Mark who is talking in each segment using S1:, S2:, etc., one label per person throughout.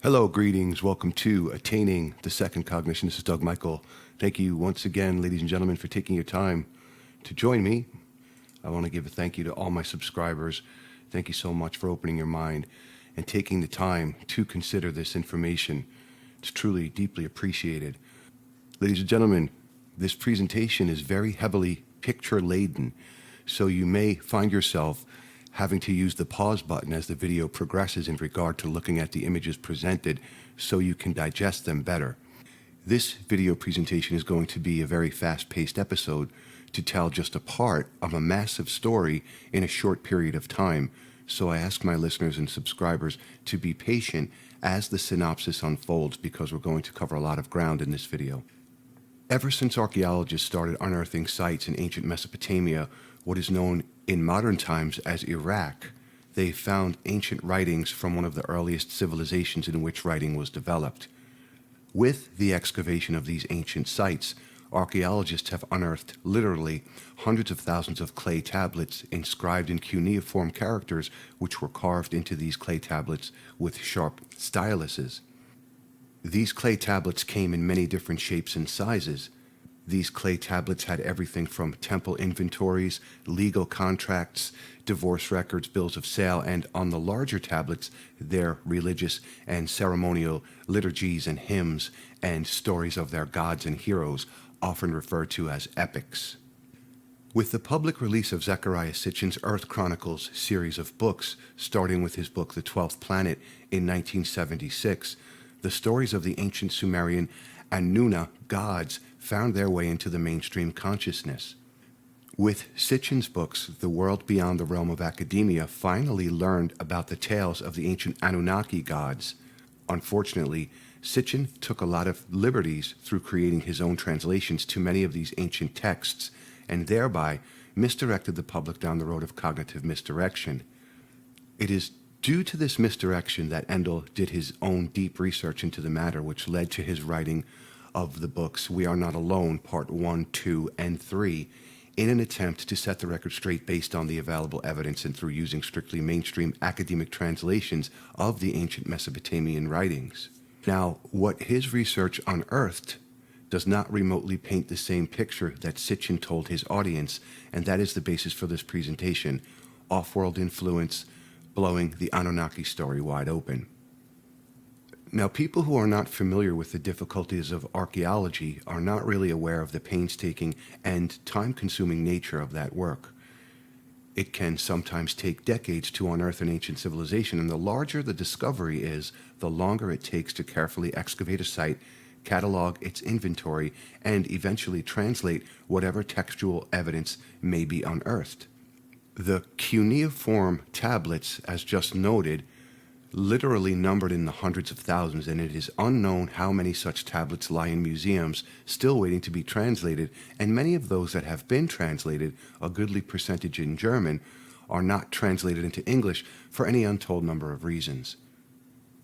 S1: Hello, greetings. Welcome to Attaining the Second Cognition. This is Doug Michael. Thank you once again, ladies and gentlemen, for taking your time to join me. I want to give a thank you to all my subscribers. Thank you so much for opening your mind and taking the time to consider this information. It's truly, deeply appreciated. Ladies and gentlemen, this presentation is very heavily picture-laden, so you may find yourself having to use the pause button as the video progresses in regard to looking at the images presented so you can digest them better. This video presentation is going to be a very fast-paced episode to tell just a part of a massive story in a short period of time, so I ask my listeners and subscribers to be patient as the synopsis unfolds because we're going to cover a lot of ground in this video. Ever since archaeologists started unearthing sites in ancient Mesopotamia, what is known in modern times as Iraq, they found ancient writings from one of the earliest civilizations in which writing was developed. With the excavation of these ancient sites, archaeologists have unearthed literally hundreds of thousands of clay tablets inscribed in cuneiform characters which were carved into these clay tablets with sharp styluses. These clay tablets came in many different shapes and sizes. These clay tablets had everything from temple inventories, legal contracts, divorce records, bills of sale, and on the larger tablets, their religious and ceremonial liturgies and hymns and stories of their gods and heroes, often referred to as epics. With the public release of Zecharia Sitchin's Earth Chronicles series of books, starting with his book The 12th Planet in 1976, the stories of the ancient Sumerian Anunnaki gods found their way into the mainstream consciousness. With Sitchin's books, the world beyond the realm of academia finally learned about the tales of the ancient Anunnaki gods. Unfortunately, Sitchin took a lot of liberties through creating his own translations to many of these ancient texts, and thereby misdirected the public down the road of cognitive misdirection. It is due to this misdirection that Endall did his own deep research into the matter, which led to his writing of the books We Are Not Alone, Part 1, 2, and 3, in an attempt to set the record straight based on the available evidence and through using strictly mainstream academic translations of the ancient Mesopotamian writings. Now, what his research unearthed does not remotely paint the same picture that Sitchin told his audience, and that is the basis for this presentation: off-world influence blowing the Anunnaki story wide open. Now, people who are not familiar with the difficulties of archaeology are not really aware of the painstaking and time-consuming nature of that work. It can sometimes take decades to unearth an ancient civilization, and the larger the discovery is, the longer it takes to carefully excavate a site, catalog its inventory, and eventually translate whatever textual evidence may be unearthed. The cuneiform tablets, as just noted, literally numbered in the hundreds of thousands, and it is unknown how many such tablets lie in museums still waiting to be translated, and many of those that have been translated, a goodly percentage in German, are not translated into English for any untold number of reasons.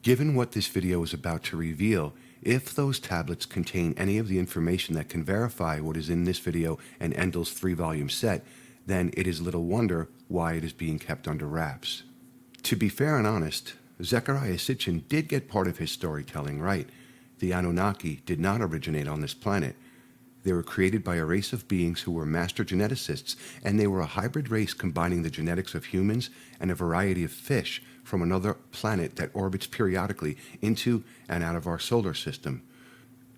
S1: Given what this video is about to reveal, if those tablets contain any of the information that can verify what is in this video and Endall's 3-volume set, then it is little wonder why it is being kept under wraps. To be fair and honest, Zecharia Sitchin did get part of his storytelling right. The Anunnaki did not originate on this planet. They were created by a race of beings who were master geneticists, and they were a hybrid race combining the genetics of humans and a variety of fish from another planet that orbits periodically into and out of our solar system.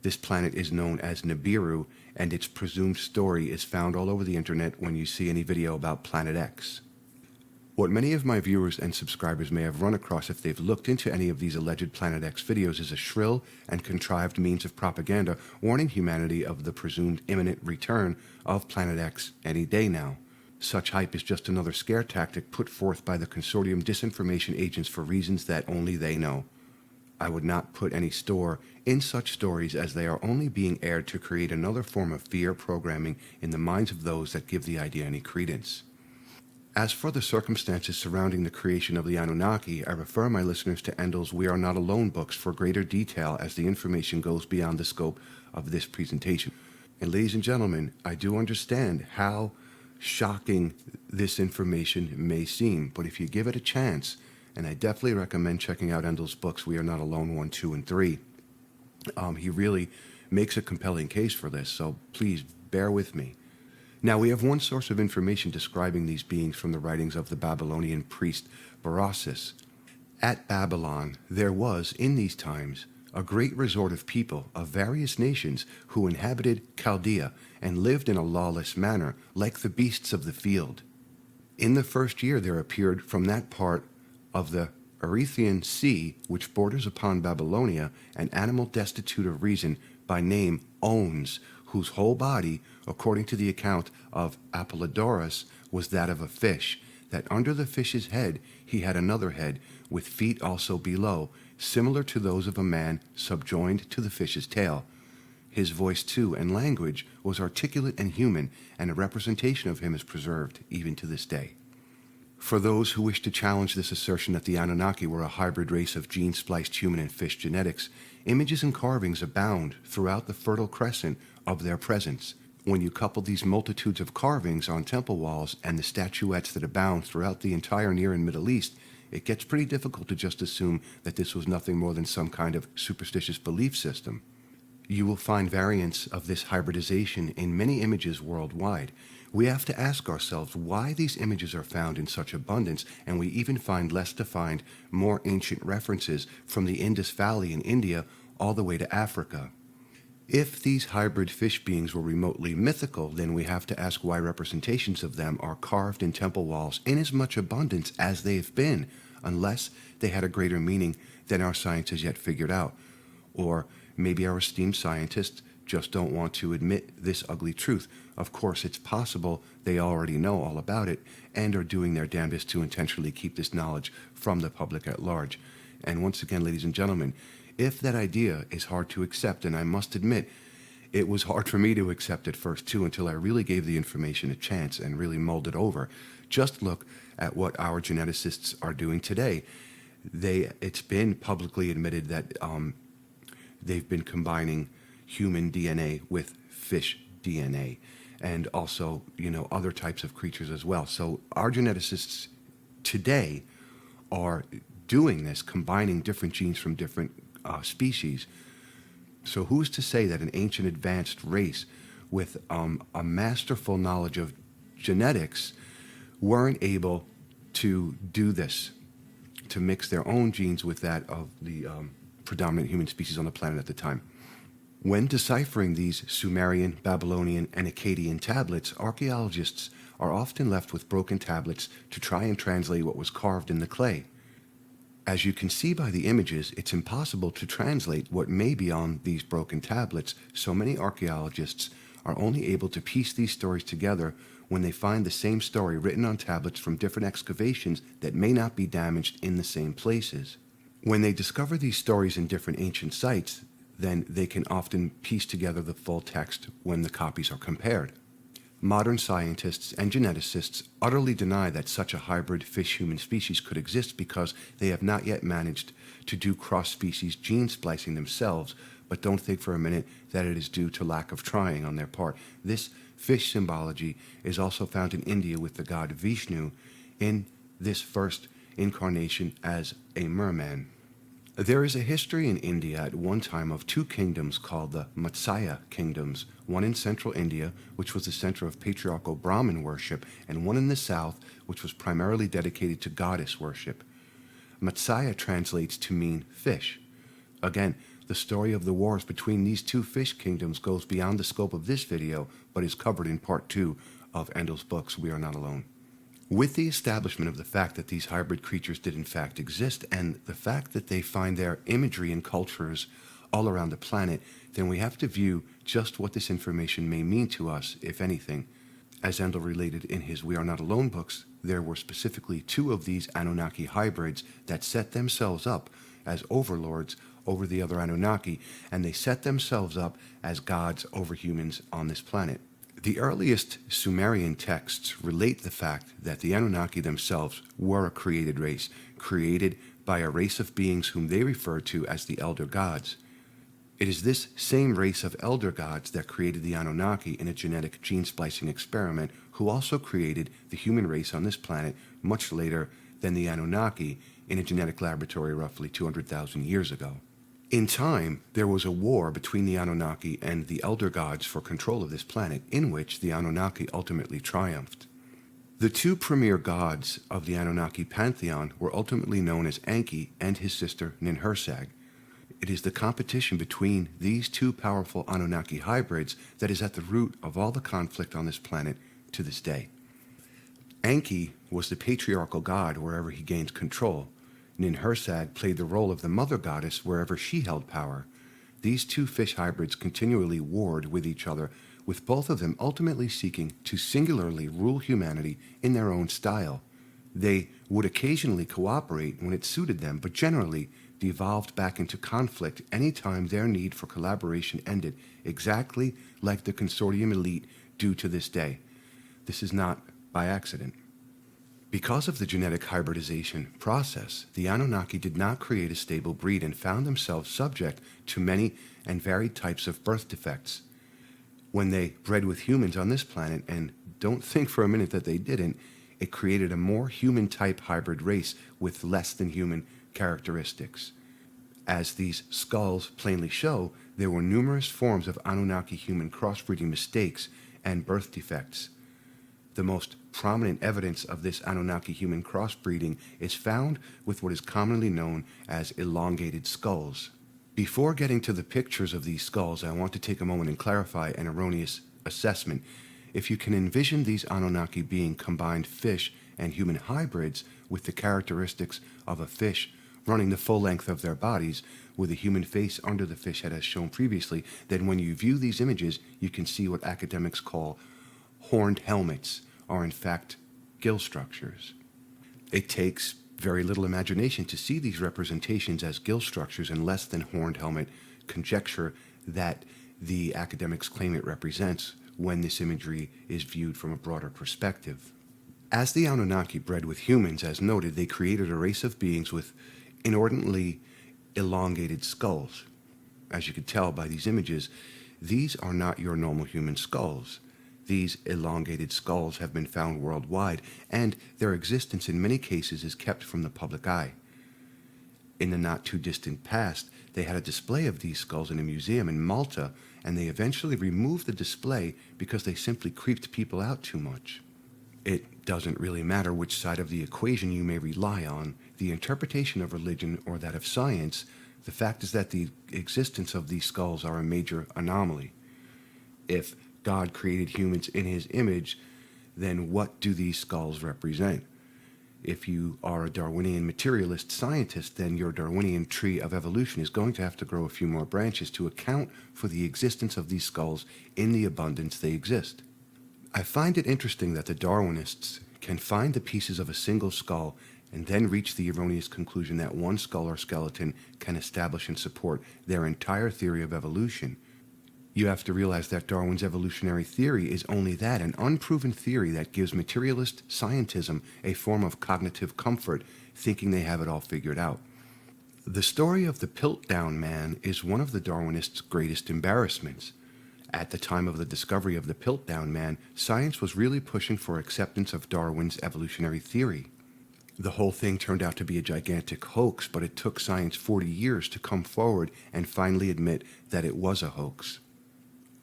S1: This planet is known as Nibiru, and its presumed story is found all over the internet when you see any video about Planet X. What many of my viewers and subscribers may have run across if they've looked into any of these alleged Planet X videos is a shrill and contrived means of propaganda warning humanity of the presumed imminent return of Planet X any day now. Such hype is just another scare tactic put forth by the consortium disinformation agents for reasons that only they know. I would not put any store in such stories, as they are only being aired to create another form of fear programming in the minds of those that give the idea any credence. As for the circumstances surrounding the creation of the Anunnaki, I refer my listeners to Endall's We Are Not Alone books for greater detail, as the information goes beyond the scope of this presentation. And ladies and gentlemen, I do understand how shocking this information may seem, but if you give it a chance And I definitely recommend checking out Endall's books, We Are Not Alone 1, 2, and 3. He really makes a compelling case for this, so please bear with me. Now, we have one source of information describing these beings from the writings of the Babylonian priest Berossus. At Babylon, there was, in these times, a great resort of people of various nations who inhabited Chaldea and lived in a lawless manner, like the beasts of the field. In the first year there appeared from that part of the Erythraean Sea, which borders upon Babylonia, an animal destitute of reason, by name Ons, whose whole body, according to the account of Apollodorus, was that of a fish, that under the fish's head he had another head, with feet also below, similar to those of a man subjoined to the fish's tail. His voice, too, and language was articulate and human, and a representation of him is preserved even to this day. For those who wish to challenge this assertion that the Anunnaki were a hybrid race of gene-spliced human and fish genetics, images and carvings abound throughout the Fertile Crescent of their presence. When you couple these multitudes of carvings on temple walls and the statuettes that abound throughout the entire Near and Middle East, it gets pretty difficult to just assume that this was nothing more than some kind of superstitious belief system. You will find variants of this hybridization in many images worldwide. We have to ask ourselves why these images are found in such abundance, and we even find less defined, more ancient references from the Indus Valley in India all the way to Africa. If these hybrid fish beings were remotely mythical, then we have to ask why representations of them are carved in temple walls in as much abundance as they've been, unless they had a greater meaning than our science has yet figured out. Or maybe our esteemed scientists just don't want to admit this ugly truth. Of course, it's possible they already know all about it and are doing their damnedest to intentionally keep this knowledge from the public at large. And once again, ladies and gentlemen, if that idea is hard to accept, and I must admit, it was hard for me to accept at first too, until I really gave the information a chance and really mulled it over. Just look at what our geneticists are doing today. It's been publicly admitted that they've been combining human DNA with fish DNA, and also, other types of creatures as well. So our geneticists today are doing this, combining different genes from different species. So who's to say that an ancient advanced race with a masterful knowledge of genetics weren't able to do this, to mix their own genes with that of the predominant human species on the planet at the time? When deciphering these Sumerian, Babylonian, and Akkadian tablets, archaeologists are often left with broken tablets to try and translate what was carved in the clay. As you can see by the images, it's impossible to translate what may be on these broken tablets, so many archaeologists are only able to piece these stories together when they find the same story written on tablets from different excavations that may not be damaged in the same places. When they discover these stories in different ancient sites, then they can often piece together the full text when the copies are compared. Modern scientists and geneticists utterly deny that such a hybrid fish-human species could exist because they have not yet managed to do cross-species gene splicing themselves, but don't think for a minute that it is due to lack of trying on their part. This fish symbology is also found in India with the god Vishnu in this first incarnation as a merman. There is a history in India at one time of two kingdoms called the Matsya kingdoms, one in central India, which was the center of patriarchal Brahmin worship, and one in the south, which was primarily dedicated to goddess worship. Matsya translates to mean fish. Again, the story of the wars between these two fish kingdoms goes beyond the scope of this video, but is covered in part 2 of Endall's books, We Are Not Alone. With the establishment of the fact that these hybrid creatures did in fact exist, and the fact that they find their imagery in cultures all around the planet, then we have to view just what this information may mean to us, if anything. As Endall related in his We Are Not Alone books, there were specifically 2 of these Anunnaki hybrids that set themselves up as overlords over the other Anunnaki, and they set themselves up as gods over humans on this planet. The earliest Sumerian texts relate the fact that the Anunnaki themselves were a created race, created by a race of beings whom they refer to as the Elder Gods. It is this same race of Elder Gods that created the Anunnaki in a genetic gene splicing experiment, who also created the human race on this planet much later than the Anunnaki in a genetic laboratory roughly 200,000 years ago. In time, there was a war between the Anunnaki and the elder gods for control of this planet, in which the Anunnaki ultimately triumphed. The two premier gods of the Anunnaki pantheon were ultimately known as Enki and his sister Ninhursag. It is the competition between these two powerful Anunnaki hybrids that is at the root of all the conflict on this planet to this day. Enki was the patriarchal god wherever he gained control. Ninhursag played the role of the mother goddess wherever she held power. These two fish hybrids continually warred with each other, with both of them ultimately seeking to singularly rule humanity in their own style. They would occasionally cooperate when it suited them, but generally devolved back into conflict any time their need for collaboration ended, exactly like the consortium elite do to this day. This is not by accident. Because of the genetic hybridization process, the Anunnaki did not create a stable breed and found themselves subject to many and varied types of birth defects. When they bred with humans on this planet, and don't think for a minute that they didn't, it created a more human-type hybrid race with less than human characteristics. As these skulls plainly show, there were numerous forms of Anunnaki-human crossbreeding mistakes and birth defects. The most prominent evidence of this Anunnaki-human crossbreeding is found with what is commonly known as elongated skulls. Before getting to the pictures of these skulls, I want to take a moment and clarify an erroneous assessment. If you can envision these Anunnaki being combined fish and human hybrids with the characteristics of a fish running the full length of their bodies, with a human face under the fish head as shown previously, then when you view these images, you can see what academics call horned helmets are in fact gill structures. It takes very little imagination to see these representations as gill structures and less than horned helmet conjecture that the academics claim it represents when this imagery is viewed from a broader perspective. As the Anunnaki bred with humans, as noted, they created a race of beings with inordinately elongated skulls. As you can tell by these images, these are not your normal human skulls. These elongated skulls have been found worldwide, and their existence in many cases is kept from the public eye. In the not-too-distant past, they had a display of these skulls in a museum in Malta, and they eventually removed the display because they simply creeped people out too much. It doesn't really matter which side of the equation you may rely on, the interpretation of religion or that of science, the fact is that the existence of these skulls are a major anomaly. If God created humans in his image, then what do these skulls represent? If you are a Darwinian materialist scientist, then your Darwinian tree of evolution is going to have to grow a few more branches to account for the existence of these skulls in the abundance they exist. I find it interesting that the Darwinists can find the pieces of a single skull and then reach the erroneous conclusion that one skull or skeleton can establish and support their entire theory of evolution. You have to realize that Darwin's evolutionary theory is only that, an unproven theory that gives materialist scientism a form of cognitive comfort, thinking they have it all figured out. The story of the Piltdown Man is one of the Darwinists' greatest embarrassments. At the time of the discovery of the Piltdown Man, science was really pushing for acceptance of Darwin's evolutionary theory. The whole thing turned out to be a gigantic hoax, but it took science 40 years to come forward and finally admit that it was a hoax.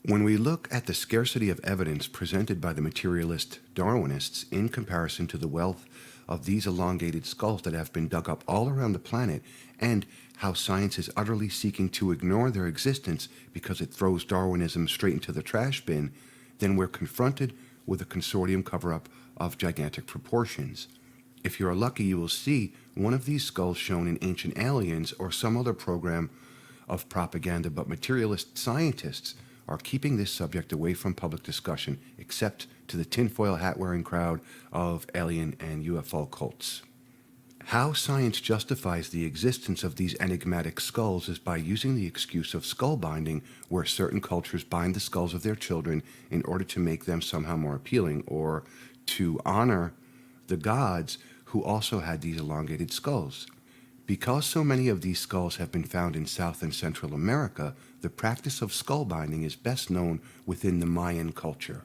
S1: When we look at the scarcity of evidence presented by the materialist Darwinists in comparison to the wealth of these elongated skulls that have been dug up all around the planet, and how science is utterly seeking to ignore their existence because it throws Darwinism straight into the trash bin, then we're confronted with a consortium cover-up of gigantic proportions. If you're lucky, you will see one of these skulls shown in Ancient Aliens or some other program of propaganda, but materialist scientists are keeping this subject away from public discussion, except to the tinfoil hat-wearing crowd of alien and UFO cults. How science justifies the existence of these enigmatic skulls is by using the excuse of skull binding, where certain cultures bind the skulls of their children in order to make them somehow more appealing, or to honor the gods who also had these elongated skulls. Because so many of these skulls have been found in South and Central America, the practice of skull binding is best known within the Mayan culture.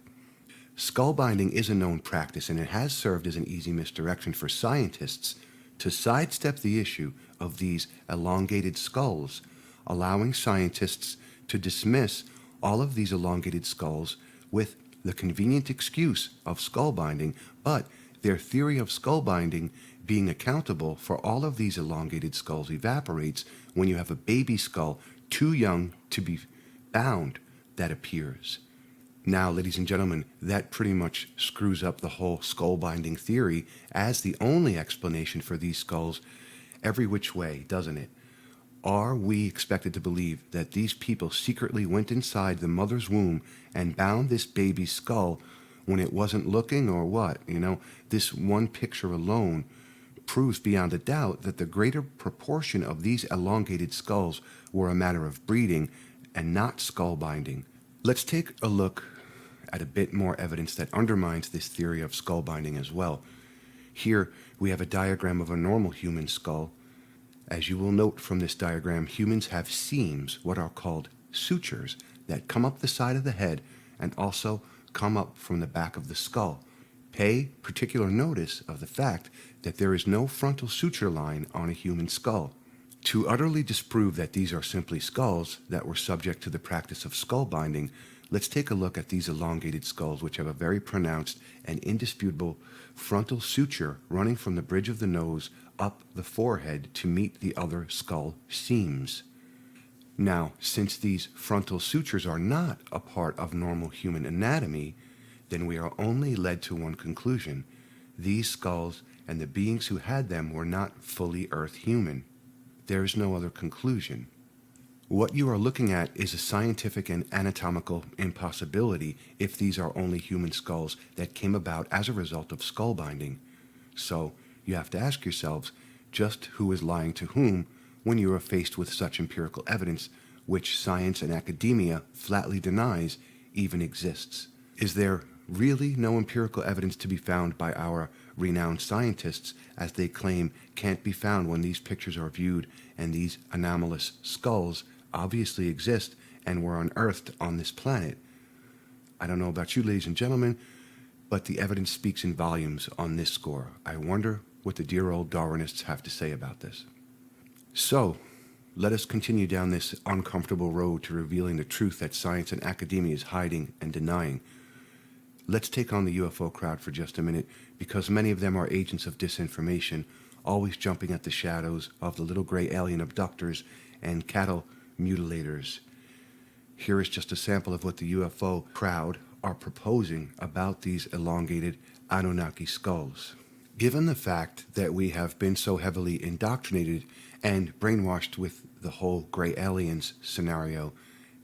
S1: Skull binding is a known practice, and it has served as an easy misdirection for scientists to sidestep the issue of these elongated skulls, allowing scientists to dismiss all of these elongated skulls with the convenient excuse of skull binding, but their theory of skull binding being accountable for all of these elongated skulls evaporates when you have a baby skull too young to be bound that appears. Now, ladies and gentlemen, that pretty much screws up the whole skull binding theory as the only explanation for these skulls every which way, doesn't it? Are we expected to believe that these people secretly went inside the mother's womb and bound this baby's skull when it wasn't looking, or what? This one picture alone proves beyond a doubt that the greater proportion of these elongated skulls were a matter of breeding and not skull binding. Let's take a look at a bit more evidence that undermines this theory of skull binding as well. Here we have a diagram of a normal human skull. As you will note from this diagram, humans have seams, what are called sutures, that come up the side of the head and also come up from the back of the skull. Pay particular notice of the fact that there is no frontal suture line on a human skull. To utterly disprove that these are simply skulls that were subject to the practice of skull binding, let's take a look at these elongated skulls, which have a very pronounced and indisputable frontal suture running from the bridge of the nose up the forehead to meet the other skull seams. Now, since these frontal sutures are not a part of normal human anatomy, then we are only led to one conclusion. These skulls and the beings who had them were not fully Earth human. There is no other conclusion. What you are looking at is a scientific and anatomical impossibility if these are only human skulls that came about as a result of skull binding. So, you have to ask yourselves just who is lying to whom when you are faced with such empirical evidence, which science and academia flatly denies even exists. Is there really no empirical evidence to be found by our renowned scientists, as they claim can't be found when these pictures are viewed and these anomalous skulls obviously exist and were unearthed on this planet? I don't know about you, ladies and gentlemen, but the evidence speaks in volumes on this score. I wonder what the dear old Darwinists have to say about this. So, let us continue down this uncomfortable road to revealing the truth that science and academia is hiding and denying. Let's take on the UFO crowd for just a minute, because many of them are agents of disinformation, always jumping at the shadows of the little gray alien abductors and cattle mutilators. Here is just a sample of what the UFO crowd are proposing about these elongated Anunnaki skulls. Given the fact that we have been so heavily indoctrinated and brainwashed with the whole gray aliens scenario,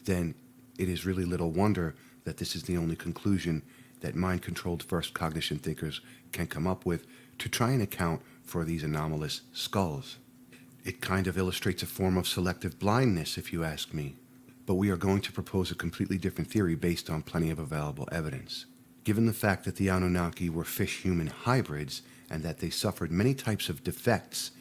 S1: then it is really little wonder that this is the only conclusion that mind-controlled first cognition thinkers can come up with to try and account for these anomalous skulls. It kind of illustrates a form of selective blindness, if you ask me. But we are going to propose a completely different theory based on plenty of available evidence. Given the fact that the Anunnaki were fish-human hybrids and that they suffered many types of defects,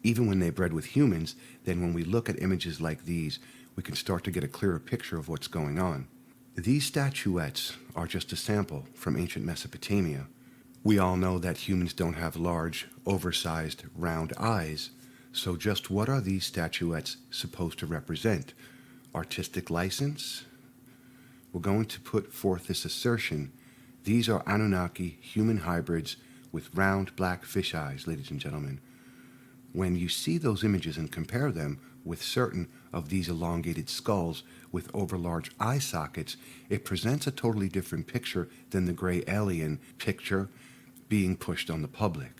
S1: even when they bred with humans, then when we look at images like these, we can start to get a clearer picture of what's going on. These statuettes are just a sample from ancient Mesopotamia. We all know that humans don't have large, oversized, round eyes, so just what are these statuettes supposed to represent? Artistic license? We're going to put forth this assertion. These are Anunnaki human hybrids with round black fish eyes, ladies and gentlemen. When you see those images and compare them with certain of these elongated skulls with overlarge eye sockets, it presents a totally different picture than the gray alien picture being pushed on the public.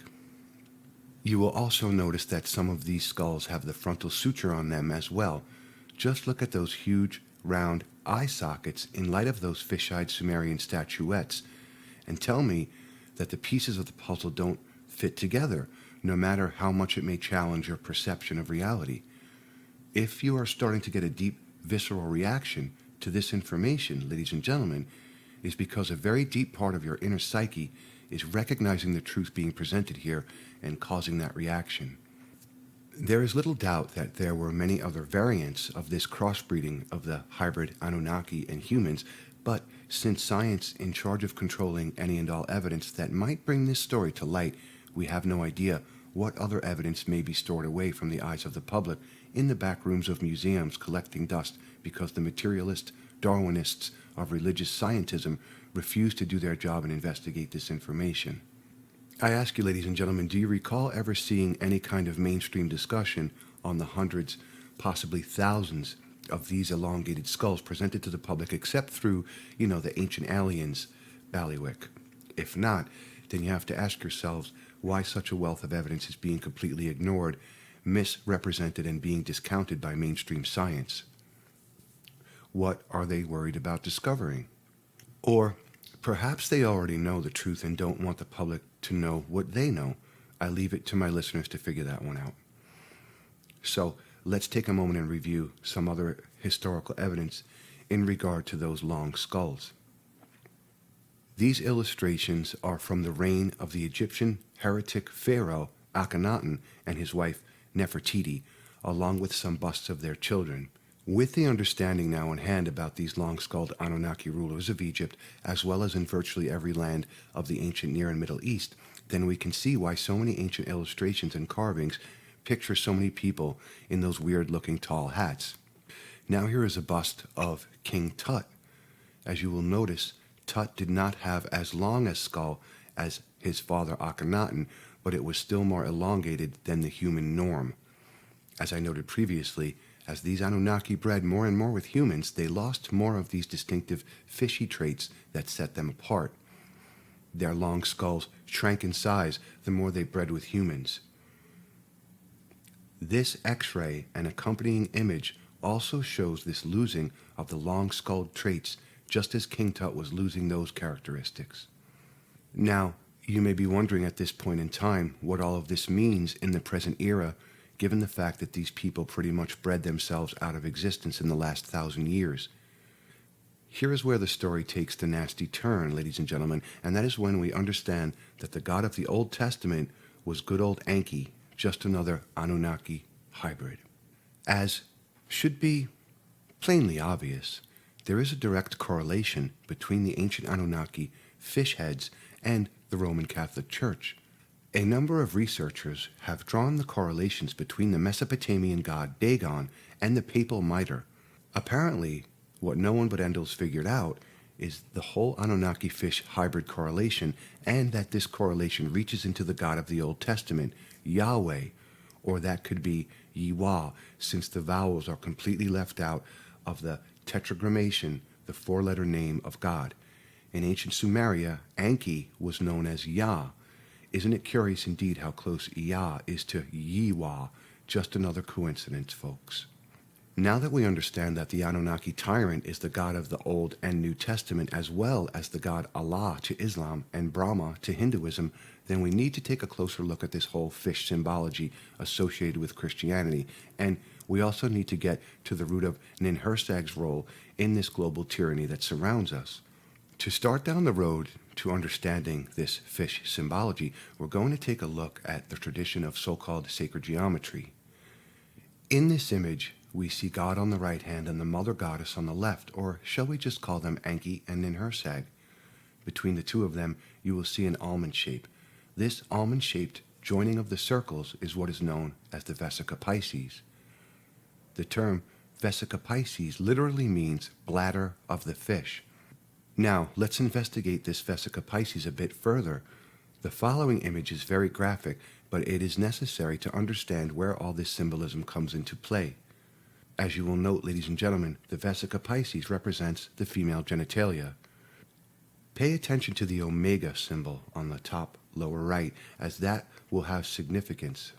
S1: You will also notice that some of these skulls have the frontal suture on them as well. Just look at those huge, round eye sockets in light of those fish-eyed Sumerian statuettes, and tell me that the pieces of the puzzle don't fit together, no matter how much it may challenge your perception of reality. If you are starting to get a deep, visceral reaction to this information, ladies and gentlemen, is because a very deep part of your inner psyche is recognizing the truth being presented here and causing that reaction. There is little doubt that there were many other variants of this crossbreeding of the hybrid Anunnaki and humans, but since science in charge of controlling any and all evidence that might bring this story to light, we have no idea what other evidence may be stored away from the eyes of the public in the back rooms of museums collecting dust because the materialist Darwinists of religious scientism refuse to do their job and investigate this information. I ask you, ladies and gentlemen, do you recall ever seeing any kind of mainstream discussion on the hundreds, possibly thousands, of these elongated skulls presented to the public except through, the Ancient Aliens bailiwick? If not, then you have to ask yourselves why such a wealth of evidence is being completely ignored, misrepresented, and being discounted by mainstream science. What are they worried about discovering? Or perhaps they already know the truth and don't want the public to know what they know. I leave it to my listeners to figure that one out. So let's take a moment and review some other historical evidence in regard to those long skulls. These illustrations are from the reign of the Egyptian heretic pharaoh Akhenaten and his wife Nefertiti, along with some busts of their children. With the understanding now in hand about these long-skulled Anunnaki rulers of Egypt, as well as in virtually every land of the ancient Near and Middle East, then we can see why so many ancient illustrations and carvings picture so many people in those weird-looking tall hats. Now here is a bust of King Tut. As you will notice, Tut did not have as long a skull as his father Akhenaten, but it was still more elongated than the human norm. As I noted previously, as these Anunnaki bred more and more with humans, they lost more of these distinctive fishy traits that set them apart. Their long skulls shrank in size the more they bred with humans. This X-ray and accompanying image also shows this losing of the long-skulled traits, just as King Tut was losing those characteristics. Now, you may be wondering at this point in time what all of this means in the present era, given the fact that these people pretty much bred themselves out of existence in the last 1,000 years. Here is where the story takes the nasty turn, ladies and gentlemen, and that is when we understand that the God of the Old Testament was good old Enki, just another Anunnaki hybrid. As should be plainly obvious, there is a direct correlation between the ancient Anunnaki fish heads and the Roman Catholic Church. A number of researchers have drawn the correlations between the Mesopotamian god Dagon and the papal mitre. Apparently, what no one but Endall's figured out is the whole Anunnaki fish hybrid correlation, and that this correlation reaches into the God of the Old Testament, Yahweh, or that could be Yiwa, since the vowels are completely left out of the tetragrammation, the four-letter name of God. In ancient Sumeria, Enki was known as Yah. Isn't it curious indeed how close Yah is to Yiwa? Just another coincidence, folks. Now that we understand that the Anunnaki tyrant is the God of the Old and New Testament, as well as the God Allah to Islam and Brahma to Hinduism, then we need to take a closer look at this whole fish symbology associated with Christianity. And we also need to get to the root of Ninhursag's role in this global tyranny that surrounds us. To start down the road to understanding this fish symbology, we're going to take a look at the tradition of so-called sacred geometry. In this image, we see God on the right hand and the mother goddess on the left, or shall we just call them Enki and Ninhursag? Between the two of them, you will see an almond shape. This almond-shaped joining of the circles is what is known as the Vesica Pisces. The term Vesica Pisces literally means bladder of the fish. Now, let's investigate this Vesica Pisces a bit further. The following image is very graphic, but it is necessary to understand where all this symbolism comes into play. As you will note, ladies and gentlemen, the Vesica Pisces represents the female genitalia. Pay attention to the omega symbol on the top lower right, as that will have significance.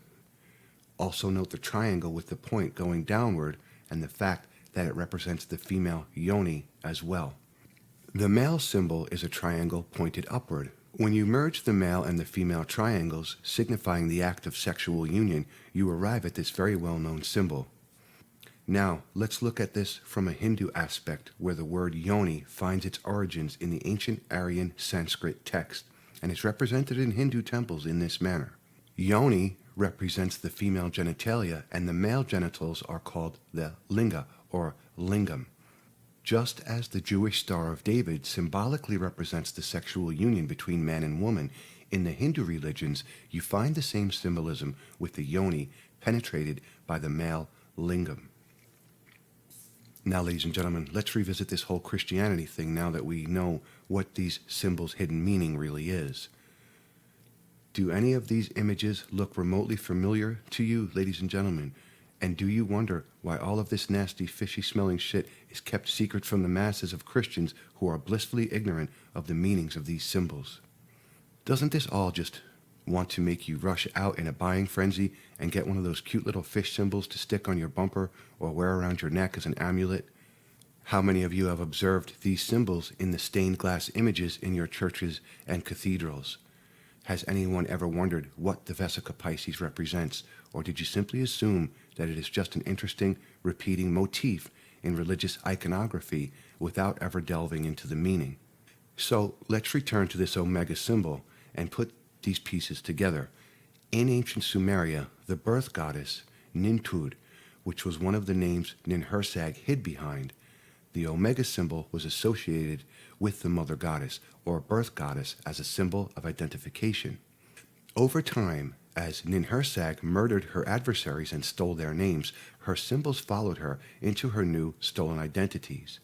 S1: Also note the triangle with the point going downward and the fact that it represents the female Yoni as well. The male symbol is a triangle pointed upward. When you merge the male and the female triangles, signifying the act of sexual union, you arrive at this very well-known symbol. Now, let's look at this from a Hindu aspect, where the word Yoni finds its origins in the ancient Aryan Sanskrit text, and is represented in Hindu temples in this manner. Yoni represents the female genitalia, and the male genitals are called the linga, or lingam. Just as the Jewish Star of David symbolically represents the sexual union between man and woman, In the Hindu religions, you find the same symbolism with the Yoni penetrated by the male lingam. Now, ladies and gentlemen, let's revisit this whole Christianity thing now that we know what these symbols' hidden meaning really is. Do any of these images look remotely familiar to you, ladies and gentlemen? And do you wonder why all of this nasty, fishy-smelling shit is kept secret from the masses of Christians who are blissfully ignorant of the meanings of these symbols? Doesn't this all just want to make you rush out in a buying frenzy and get one of those cute little fish symbols to stick on your bumper or wear around your neck as an amulet? How many of you have observed these symbols in the stained glass images in your churches and cathedrals? Has anyone ever wondered what the Vesica Pisces represents, or did you simply assume that it is just an interesting, repeating motif in religious iconography without ever delving into the meaning? So let's return to this Omega symbol and put these pieces together. In ancient Sumeria, the birth goddess Nintud, which was one of the names Ninhursag hid behind, the Omega symbol was associated with the mother goddess or birth goddess as a symbol of identification. Over time, as Ninhursag murdered her adversaries and stole their names, her symbols followed her into her new stolen identities.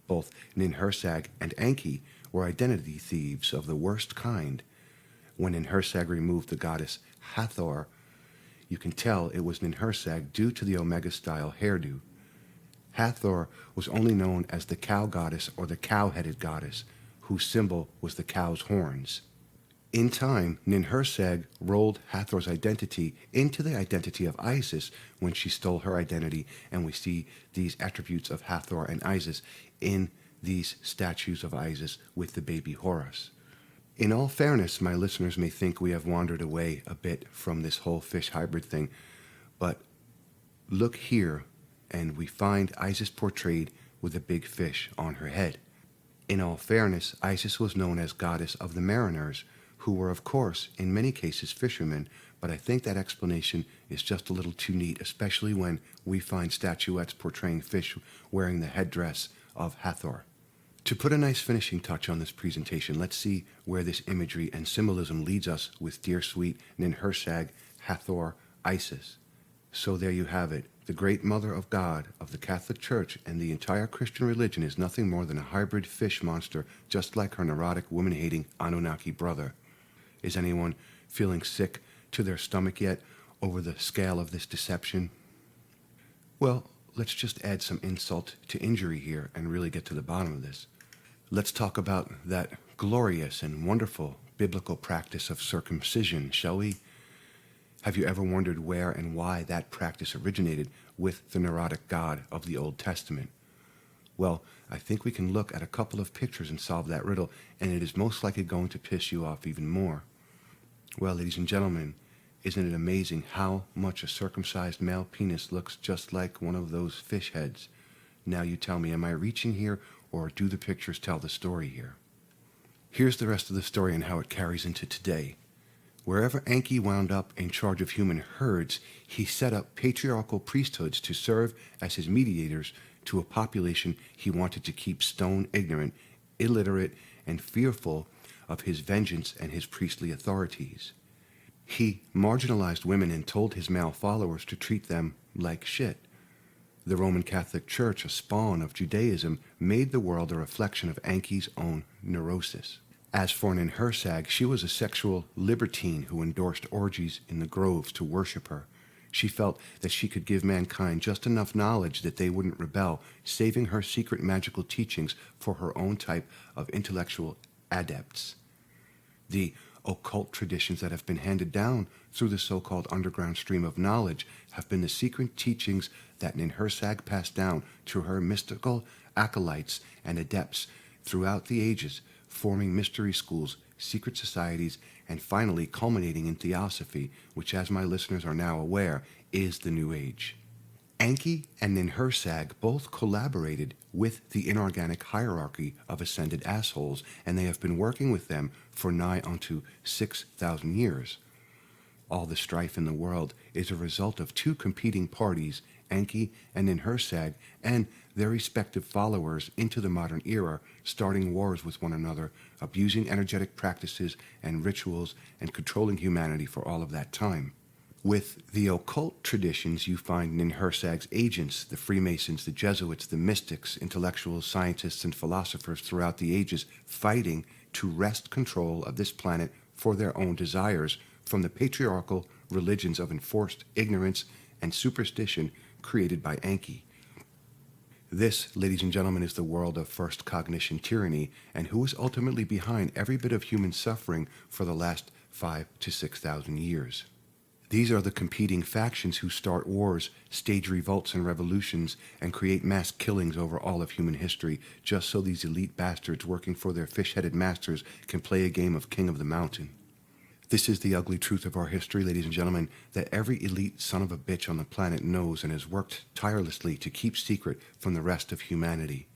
S1: Both Ninhursag and Enki were identity thieves of the worst kind. When Ninhursag removed the goddess Hathor, you can tell it was Ninhursag due to the Omega-style hairdo. Hathor was only known as the cow goddess or the cow-headed goddess, whose symbol was the cow's horns. In time, Ninhursag rolled Hathor's identity into the identity of Isis when she stole her identity, and we see these attributes of Hathor and Isis in these statues of Isis with the baby Horus. In all fairness, my listeners may think we have wandered away a bit from this whole fish hybrid thing, but look here, and we find Isis portrayed with a big fish on her head. In all fairness, Isis was known as goddess of the mariners, who were, of course, in many cases fishermen, but I think that explanation is just a little too neat, especially when we find statuettes portraying fish wearing the headdress of Hathor. To put a nice finishing touch on this presentation, let's see where this imagery and symbolism leads us with dear sweet Ninhursag, Hathor, Isis. So there you have it. The great mother of God, of the Catholic Church, and the entire Christian religion is nothing more than a hybrid fish monster, just like her neurotic, woman-hating Anunnaki brother. Is anyone feeling sick to their stomach yet over the scale of this deception? Well, let's just add some insult to injury here and really get to the bottom of this. Let's talk about that glorious and wonderful biblical practice of circumcision, shall we? Have you ever wondered where and why that practice originated with the neurotic God of the Old Testament? Well, I think we can look at a couple of pictures and solve that riddle, and it is most likely going to piss you off even more. Well, ladies and gentlemen, isn't it amazing how much a circumcised male penis looks just like one of those fish heads? Now you tell me, am I reaching here, or do the pictures tell the story here? Here's the rest of the story and how it carries into today. Wherever Enki wound up in charge of human herds, he set up patriarchal priesthoods to serve as his mediators to a population he wanted to keep stone ignorant, illiterate, and fearful of his vengeance and his priestly authorities. He marginalized women and told his male followers to treat them like shit. The Roman Catholic Church, a spawn of Judaism, made the world a reflection of Enki's own neurosis. As for Ninhursag, she was a sexual libertine who endorsed orgies in the groves to worship her. She felt that she could give mankind just enough knowledge that they wouldn't rebel, saving her secret magical teachings for her own type of intellectual adepts. The occult traditions that have been handed down through the so-called underground stream of knowledge have been the secret teachings that Ninhursag passed down to her mystical acolytes and adepts throughout the ages, forming mystery schools, secret societies, and finally culminating in Theosophy, which, as my listeners are now aware, is the New Age. Enki and Ninhursag both collaborated with the inorganic hierarchy of ascended assholes, and they have been working with them for nigh unto 6,000 years. All the strife in the world is a result of two competing parties Enki and Ninhursag and their respective followers into the modern era, starting wars with one another, abusing energetic practices and rituals, and controlling humanity for all of that time. With the occult traditions, you find Ninhursag's agents, the Freemasons, the Jesuits, the mystics, intellectuals, scientists, and philosophers throughout the ages fighting to wrest control of this planet for their own desires from the patriarchal religions of enforced ignorance and superstition created by Enki. This, ladies and gentlemen, is the world of first cognition tyranny, and who is ultimately behind every bit of human suffering for the last 5,000 to 6,000 years. These are the competing factions who start wars, stage revolts and revolutions, and create mass killings over all of human history, just so these elite bastards working for their fish-headed masters can play a game of King of the Mountain. This is the ugly truth of our history, ladies and gentlemen, that every elite son of a bitch on the planet knows and has worked tirelessly to keep secret from the rest of humanity.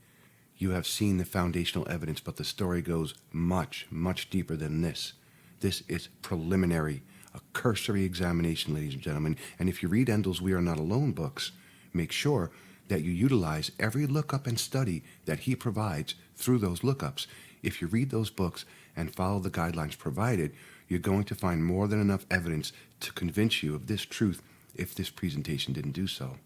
S1: You have seen the foundational evidence, but the story goes much, much deeper than this. This is preliminary, a cursory examination, ladies and gentlemen, and if you read Endall's We Are Not Alone books, make sure that you utilize every lookup and study that he provides through those lookups. If you read those books and follow the guidelines provided, you're going to find more than enough evidence to convince you of this truth if this presentation didn't do so.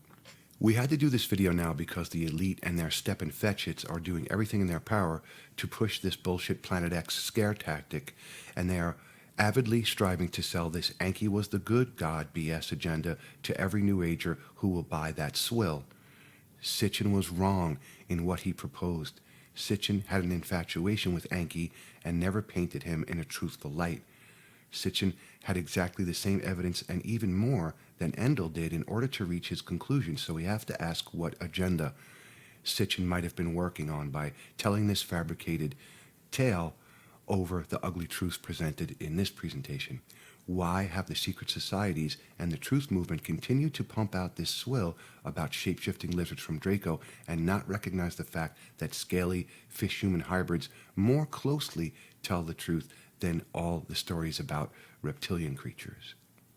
S1: We had to do this video now because the elite and their step and fetch-its are doing everything in their power to push this bullshit Planet X scare tactic, and they are avidly striving to sell this Enki was the good God BS agenda to every New Ager who will buy that swill. Sitchin was wrong in what he proposed. Sitchin had an infatuation with Enki and never painted him in a truthful light. Sitchin had exactly the same evidence and even more than Endall did in order to reach his conclusion, so we have to ask what agenda Sitchin might have been working on by telling this fabricated tale over the ugly truths presented in this presentation. Why have the secret societies and the truth movement continue to pump out this swill about shape-shifting lizards from Draco and not recognize the fact that scaly fish-human hybrids more closely tell the truth than all the stories about reptilian creatures?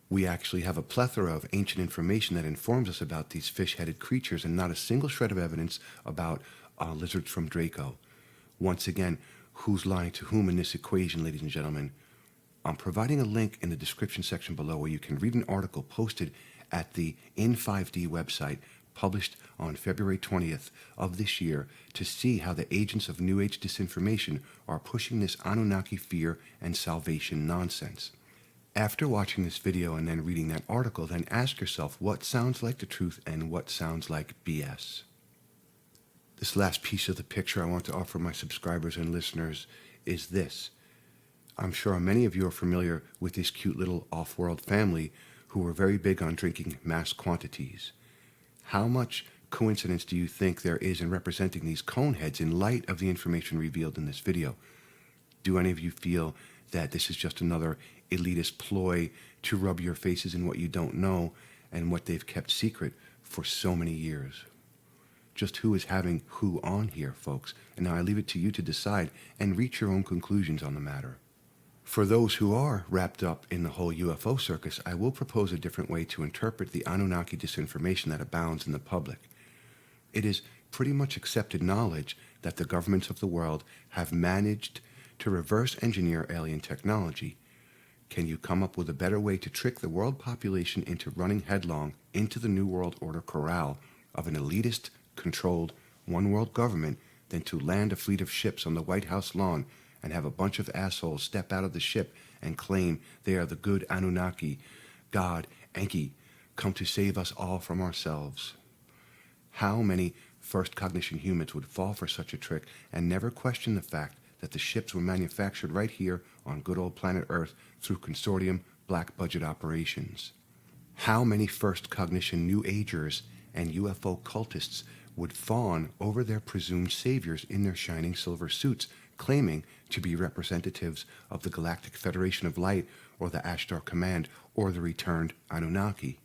S1: We actually have a plethora of ancient information that informs us about these fish-headed creatures and not a single shred of evidence about lizards from Draco. Once again, who's lying to whom in this equation, ladies and gentlemen? I'm providing a link in the description section below where you can read an article posted at the In5D website published on February 20th of this year to see how the agents of New Age disinformation are pushing this Anunnaki fear and salvation nonsense. After watching this video and then reading that article, then ask yourself what sounds like the truth and what sounds like BS. This last piece of the picture I want to offer my subscribers and listeners is this. I'm sure many of you are familiar with this cute little Offworld family who are very big on drinking mass quantities. How much coincidence do you think there is in representing these cone heads in light of the information revealed in this video? Do any of you feel that this is just another elitist ploy to rub your faces in what you don't know and what they've kept secret for so many years? Just who is having who on here, folks? And now I leave it to you to decide and reach your own conclusions on the matter. For those who are wrapped up in the whole UFO circus, I will propose a different way to interpret the Anunnaki disinformation that abounds in the public. It is pretty much accepted knowledge that the governments of the world have managed to reverse engineer alien technology. Can you come up with a better way to trick the world population into running headlong into the New World Order corral of an elitist, controlled, one-world government than to land a fleet of ships on the White House lawn and have a bunch of assholes step out of the ship and claim they are the good Anunnaki, God, Enki, come to save us all from ourselves? How many first cognition humans would fall for such a trick and never question the fact that the ships were manufactured right here on good old planet Earth through consortium black budget operations? How many first cognition New Agers and UFO cultists would fawn over their presumed saviors in their shining silver suits, claiming to be representatives of the Galactic Federation of Light or the Ashtar Command or the returned Anunnaki?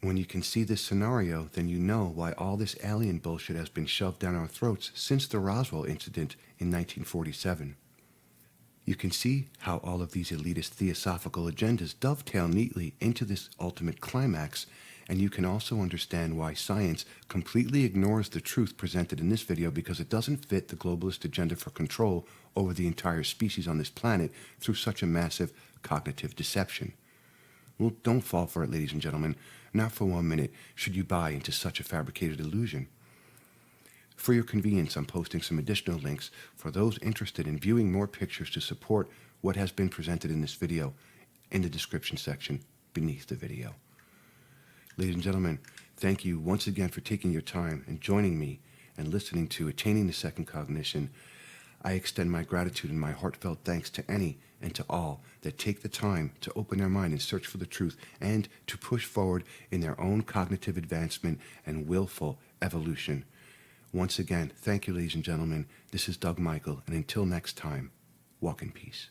S1: When you can see this scenario, then you know why all this alien bullshit has been shoved down our throats since the Roswell incident in 1947. You can see how all of these elitist theosophical agendas dovetail neatly into this ultimate climax, And you can also understand why science completely ignores the truth presented in this video because it doesn't fit the globalist agenda for control over the entire species on this planet through such a massive cognitive deception. Well, don't fall for it, ladies and gentlemen. Not for 1 minute should you buy into such a fabricated illusion. For your convenience, I'm posting some additional links for those interested in viewing more pictures to support what has been presented in this video in the description section beneath the video. Ladies and gentlemen, thank you once again for taking your time and joining me and listening to Attaining the Second Cognition. I extend my gratitude and my heartfelt thanks to any and to all that take the time to open their mind and search for the truth and to push forward in their own cognitive advancement and willful evolution. Once again, thank you, ladies and gentlemen. This is Doug Michael, and until next time, walk in peace.